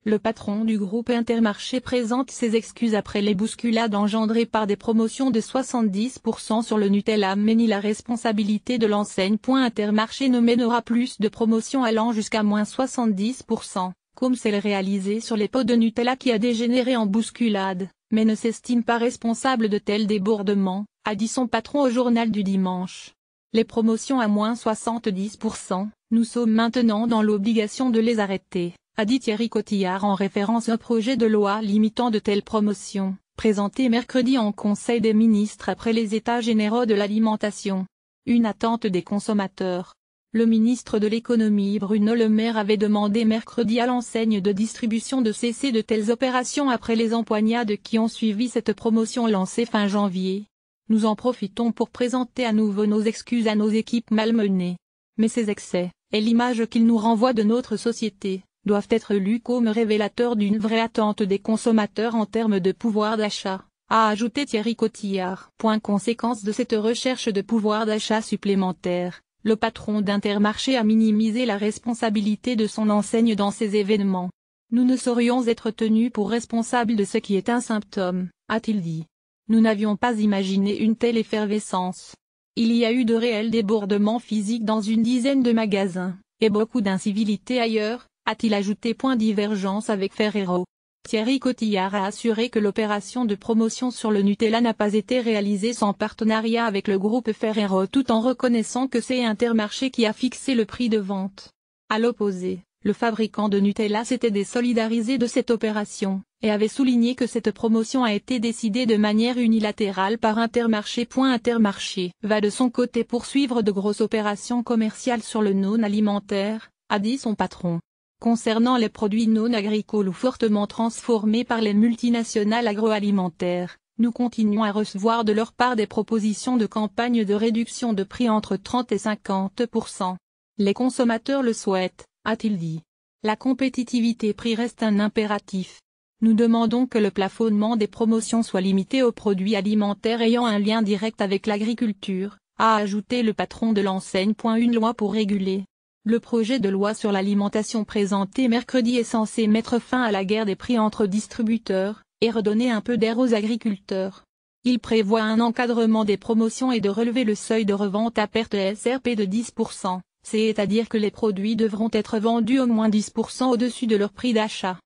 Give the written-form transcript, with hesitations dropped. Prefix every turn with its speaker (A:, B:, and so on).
A: Le patron du groupe Intermarché présente ses excuses après les bousculades engendrées par des promotions de 70% sur le Nutella mais nie la responsabilité de l'enseigne. Intermarché ne mènera plus de promotions allant jusqu'à moins 70%, comme celle réalisée sur les pots de Nutella qui a dégénéré en bousculade, mais ne s'estime pas responsable de tels débordements, a dit son patron au journal du dimanche. Les promotions à moins 70%, nous sommes maintenant dans l'obligation de les arrêter, a dit Thierry Cotillard en référence au projet de loi limitant de telles promotions, présenté mercredi en Conseil des ministres après les États généraux de l'alimentation. Une attente des consommateurs. Le ministre de l'économie Bruno Le Maire avait demandé mercredi à l'enseigne de distribution de cesser de telles opérations après les empoignades qui ont suivi cette promotion lancée fin janvier. Nous en profitons pour présenter à nouveau nos excuses à nos équipes malmenées. Mais ces excès, et l'image qu'ils nous renvoient de notre société, doivent être lus comme révélateurs d'une vraie attente des consommateurs en termes de pouvoir d'achat, a ajouté Thierry Cotillard. Conséquence de cette recherche de pouvoir d'achat supplémentaire, le patron d'Intermarché a minimisé la responsabilité de son enseigne dans ces événements. Nous ne saurions être tenus pour responsables de ce qui est un symptôme, a-t-il dit. Nous n'avions pas imaginé une telle effervescence. Il y a eu de réels débordements physiques dans une dizaine de magasins, et beaucoup d'incivilités ailleurs, a-t-il ajouté. Divergence avec Ferrero. Thierry Cotillard a assuré que l'opération de promotion sur le Nutella n'a pas été réalisée sans partenariat avec le groupe Ferrero tout en reconnaissant que c'est Intermarché qui a fixé le prix de vente. À l'opposé, le fabricant de Nutella s'était désolidarisé de cette opération, et avait souligné que cette promotion a été décidée de manière unilatérale par Intermarché. Intermarché va de son côté poursuivre de grosses opérations commerciales sur le non-alimentaire, a dit son patron. Concernant les produits non agricoles ou fortement transformés par les multinationales agroalimentaires, nous continuons à recevoir de leur part des propositions de campagne de réduction de prix entre 30 et 50%. Les consommateurs le souhaitent, a-t-il dit. La compétitivité prix reste un impératif. Nous demandons que le plafonnement des promotions soit limité aux produits alimentaires ayant un lien direct avec l'agriculture, a ajouté le patron de l'enseigne. Une loi pour réguler. Le projet de loi sur l'alimentation présenté mercredi est censé mettre fin à la guerre des prix entre distributeurs, et redonner un peu d'air aux agriculteurs. Il prévoit un encadrement des promotions et de relever le seuil de revente à perte SRP de 10%, c'est-à-dire que les produits devront être vendus au moins 10% au-dessus de leur prix d'achat.